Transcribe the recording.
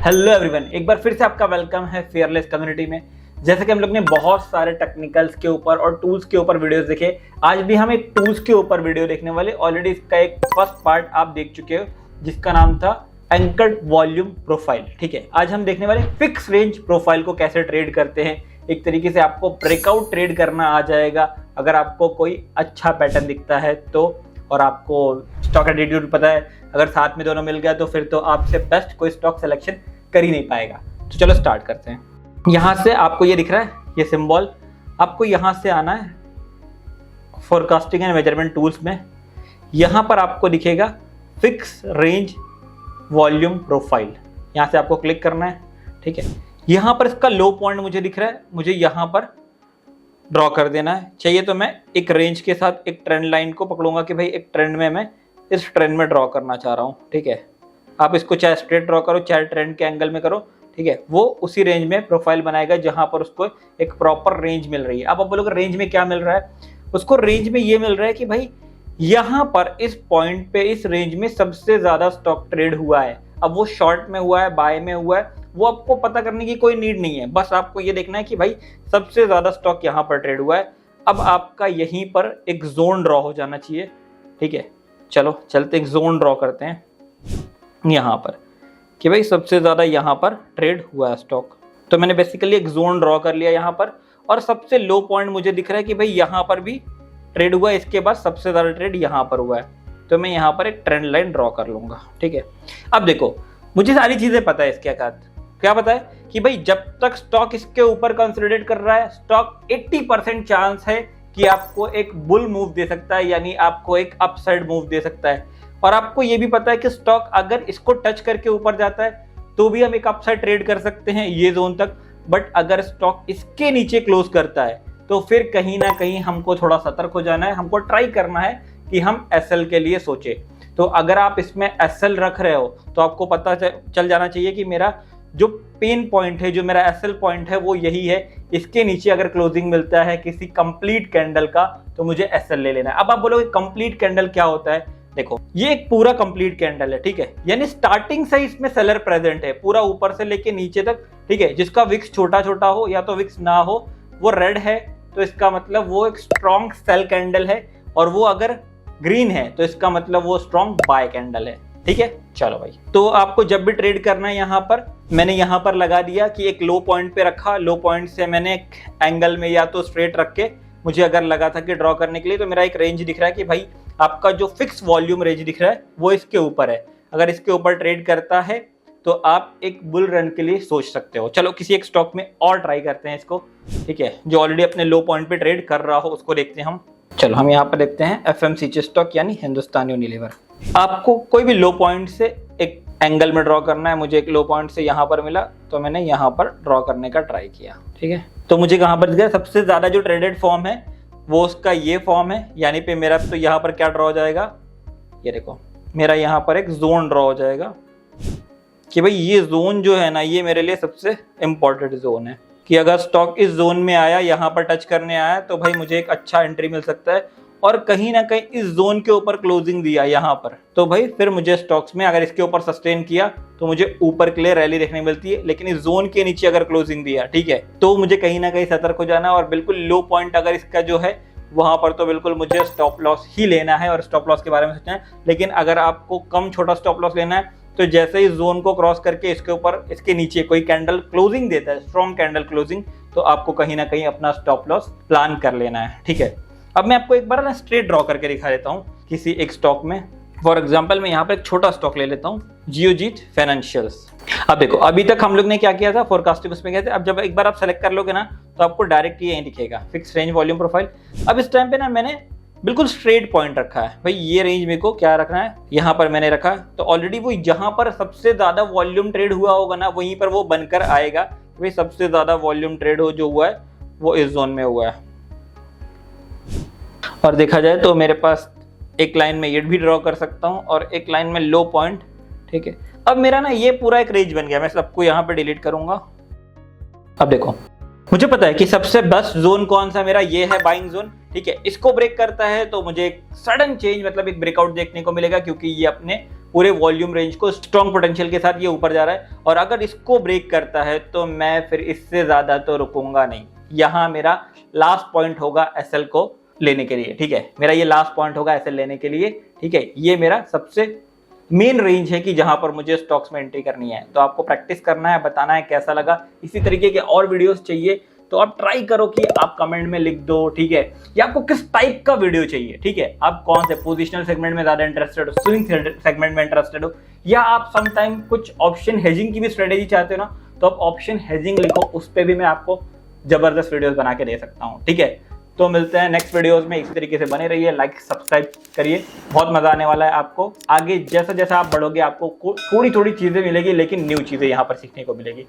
Hello everyone, एक बार फिर से आपका वेलकम है फेयरलेस कम्युनिटी में। जैसे कि हम लोग ने बहुत सारे टेक्निकल्स के ऊपर और टूल्स के ऊपर वीडियोस देखे, आज भी हम एक टूल्स के ऊपर वीडियो देखने वाले। ऑलरेडी इसका एक फर्स्ट पार्ट आप देख चुके हो जिसका नाम था एंकर्ड वॉल्यूम प्रोफाइल। ठीक है, आज हम देखने वाले फिक्स रेंज प्रोफाइल को कैसे ट्रेड करते हैं। एक तरीके से आपको ब्रेकआउट ट्रेड करना आ जाएगा अगर आपको कोई अच्छा पैटर्न दिखता है तो, और आपको स्टॉक एटीट्यूड पता है। अगर साथ में दोनों मिल गया तो फिर तो आपसे बेस्ट कोई स्टॉक सिलेक्शन कर ही नहीं पाएगा। तो चलो स्टार्ट करते हैं। यहां से आपको ये दिख रहा है, ये सिंबल आपको यहां से आना है फोरकास्टिंग एंड मेजरमेंट टूल्स में। यहां पर आपको दिखेगा फिक्स रेंज वॉल्यूम प्रोफाइल, यहां से आपको क्लिक करना है। ठीक है, यहां पर इसका लो पॉइंट मुझे दिख रहा है, मुझे यहां पर ड्रॉ कर देना है। चाहिए तो मैं एक रेंज के साथ एक ट्रेंड लाइन को पकड़ूंगा कि भाई एक ट्रेंड में मैं इस ट्रेंड में ड्रॉ करना चाह रहा हूँ। ठीक है, आप इसको चाहे स्ट्रेट ड्रॉ करो चाहे ट्रेंड के एंगल में करो। ठीक है, वो उसी रेंज में प्रोफाइल बनाएगा जहां पर उसको एक प्रॉपर रेंज मिल रही है। अब आप बोलोगे रेंज में क्या मिल रहा है? उसको रेंज में ये मिल रहा है कि भाई यहां पर इस पॉइंट पे इस रेंज में सबसे ज्यादा स्टॉक ट्रेड हुआ है। अब वो शॉर्ट में हुआ है, बाय में हुआ है, वो आपको पता करने की कोई नीड नहीं है। बस आपको ये देखना है कि भाई सबसे ज्यादा स्टॉक यहाँ पर ट्रेड हुआ है। अब आपका यहीं पर एक जोन ड्रॉ हो जाना चाहिए। ठीक है, चलो चलते एक जोन ड्रॉ करते हैं यहाँ पर कि भाई सबसे ज्यादा यहाँ पर ट्रेड हुआ है स्टॉक। तो मैंने बेसिकली एक जोन ड्रॉ कर लिया यहाँ पर, और सबसे लो पॉइंट मुझे दिख रहा है कि भाई यहाँ पर भी ट्रेड हुआ है, इसके बाद सबसे ज्यादा ट्रेड यहाँ पर हुआ है। तो मैं यहाँ पर एक ट्रेंड लाइन ड्रॉ कर लूंगा। ठीक है, अब देखो मुझे सारी चीजें पता है। इसके साथ क्या पता है कि भाई जब तक स्टॉक इसके ऊपर कंसोलिडेट कर रहा है, स्टॉक 80% चांस है कि आपको एक बुल मूव दे सकता है, यानी आपको एक अपसाइड मूव दे सकता है। और आपको ये भी पता है कि स्टॉक अगर इसको टच करके ऊपर जाता है तो भी हम एक अपसाइड ट्रेड कर सकते हैं ये जोन तक। बट अगर स्टॉक इसके नीचे क्लोज करता है तो फिर कहीं ना कहीं हमको थोड़ा सतर्क हो जाना है। हमको ट्राई करना है कि हम एसएल के लिए सोचे। तो अगर आप इसमें एसएल रख रहे हो तो आपको पता चल जाना चाहिए कि मेरा जो पेन पॉइंट है, जो मेरा एसएल पॉइंट है वो यही है। इसके नीचे अगर क्लोजिंग मिलता है किसी कंप्लीट कैंडल का तो मुझे एसएल ले लेना है। अब आप बोलोगे कंप्लीट कैंडल क्या होता है? देखो ये एक पूरा कंप्लीट कैंडल है। ठीक है, यानी स्टार्टिंग से इसमें सेलर प्रेजेंट है पूरा ऊपर से लेके नीचे तक। ठीक है, जिसका विक्स छोटा छोटा हो या तो विक्स ना हो, वो रेड है तो इसका मतलब वो एक स्ट्रॉन्ग सेल कैंडल है, और वो अगर ग्रीन है तो इसका मतलब वो स्ट्रॉन्ग बाय कैंडल है। ठीक है, चलो भाई, तो आपको जब भी ट्रेड करना है यहाँ पर मैंने यहाँ पर लगा दिया कि एक लो पॉइंट पे रखा। लो पॉइंट से मैंने एक एंगल में या तो स्ट्रेट रख के मुझे अगर लगा था कि ड्रॉ करने के लिए, तो मेरा एक रेंज दिख रहा है कि भाई आपका जो फिक्स वॉल्यूम रेंज दिख रहा है वो इसके ऊपर है। अगर इसके ऊपर ट्रेड करता है तो आप एक बुल रन के लिए सोच सकते हो। चलो किसी एक स्टॉक में और ट्राई करते हैं इसको। ठीक है, जो ऑलरेडी अपने लो पॉइंट पे ट्रेड कर रहा हो उसको देखते हैं हम। चलो हम यहाँ पर देखते हैं एफएमसीजी स्टॉक यानी हिंदुस्तान यूनिलीवर। आपको कोई भी लो पॉइंट से एक एंगल में ड्रॉ करना है। मुझे एक लो पॉइंट से यहाँ पर मिला तो मैंने यहाँ पर ड्रॉ करने का ट्राई किया। ठीक है, तो मुझे कहाँ पर दिख गया सबसे ज्यादा जो ट्रेडेड फॉर्म है वो उसका ये फॉर्म है। यानी पे मेरा तो यहाँ पर क्या ड्रॉ हो जाएगा, ये देखो मेरा यहाँ पर एक जोन ड्रॉ हो जाएगा कि भाई ये जोन जो है ना, ये मेरे लिए सबसे इंपॉर्टेंट जोन है कि अगर स्टॉक इस जोन में आया, यहाँ पर टच करने आया तो भाई मुझे एक अच्छा एंट्री मिल सकता है। और कहीं ना कहीं इस जोन के ऊपर क्लोजिंग दिया यहाँ पर तो भाई फिर मुझे स्टॉक्स में अगर इसके ऊपर सस्टेन किया तो मुझे ऊपर के लिए रैली देखने मिलती है। लेकिन इस जोन के नीचे अगर क्लोजिंग दिया, ठीक है, तो मुझे कहीं ना कहीं सतर्क हो जाना है। और बिल्कुल लो पॉइंट अगर इसका जो है वहां पर तो बिल्कुल मुझे स्टॉप लॉस ही लेना है और स्टॉप लॉस के बारे में सोचना है। लेकिन अगर आपको कम छोटा स्टॉप लॉस लेना है तो जैसे ही जोन को क्रॉस करके इसके ऊपर इसके नीचे कोई कैंडल क्लोजिंग देता है, स्ट्रॉन्ग कैंडल क्लोजिंग, तो आपको कहीं ना कहीं अपना स्टॉप लॉस प्लान कर लेना है। ठीक है, अब मैं आपको एक बार ना स्ट्रेट ड्रॉ करके दिखा देता हूँ किसी एक स्टॉक में। फॉर एग्जांपल मैं यहाँ पर एक छोटा स्टॉक ले लेता हूँ, जियोजीत फाइनेंशियल्स। अब देखो अभी तक हम लोग ने क्या किया था, फोरकास्टिंग उसमें गए थे। अब जब एक बार आप सेलेक्ट कर लोगे ना तो आपको डायरेक्ट यही दिखेगा फिक्स रेंज वॉल्यूम प्रोफाइल। अब इस टाइम पे ना मैंने बिल्कुल स्ट्रेट पॉइंट रखा है। भाई ये रेंज मेरे को क्या रखना है, यहाँ पर मैंने रखा है। तो ऑलरेडी वो जहां पर सबसे ज्यादा वॉल्यूम ट्रेड हुआ होगा ना वहीं पर वो बनकर आएगा। भाई सबसे ज्यादा वॉल्यूम ट्रेड हो जो हुआ है वो इस जोन में हुआ है। और देखा जाए तो मेरे पास एक लाइन में ये भी ड्रॉ कर सकता हूँ और एक लाइन में लो पॉइंट। ठीक है, अब मेरा ना ये पूरा एक रेंज बन गया। मैं सबको यहाँ पे डिलीट करूंगा। अब देखो मुझे पता है कि सबसे बेस्ट जोन कौन सा मेरा, ये है बाइंग जोन। ठीक है, इसको ब्रेक करता है तो मुझे एक सडन चेंज मतलब एक ब्रेकआउट देखने को मिलेगा, क्योंकि ये अपने पूरे वॉल्यूम रेंज को स्ट्रॉन्ग पोटेंशियल के साथ ये ऊपर जा रहा है, और अगर इसको ब्रेक करता है तो मैं फिर इससे ज्यादा तो रुकूंगा नहीं। यहाँ मेरा लास्ट पॉइंट होगा एसएल को लेने के लिए, ठीक है, मेरा ये लास्ट पॉइंट होगा एसएल लेने के लिए, ठीक है। ये मेरा सबसे मेन रेंज है कि जहां पर मुझे स्टॉक्स में एंट्री करनी है। तो आपको प्रैक्टिस करना है, बताना है कैसा लगा। इसी तरीके के और वीडियोस चाहिए तो आप ट्राई करो कि आप कमेंट में लिख दो, ठीक है, या आपको किस टाइप का वीडियो चाहिए, ठीक है, आप कौन से पोजिशनल सेगमेंट में ज्यादा इंटरेस्टेड हो, स्विंग सेगमेंट में इंटरेस्टेड हो, या आप समटाइम कुछ ऑप्शन हेजिंग की भी स्ट्रेटेजी चाहते हो ना, तो आप ऑप्शन हेजिंग लिखो, उस पर भी मैं आपको जबरदस्त वीडियोस बना के दे सकता हूँ, ठीक है। तो मिलते हैं नेक्स्ट वीडियोस में, इसी तरीके से बने रहिए, लाइक सब्सक्राइब करिए, बहुत मजा आने वाला है आपको। आगे जैसा जैसा आप बढ़ोगे आपको थोड़ी थोड़ी चीजें मिलेगी, लेकिन न्यू चीजें यहाँ पर सीखने को मिलेगी।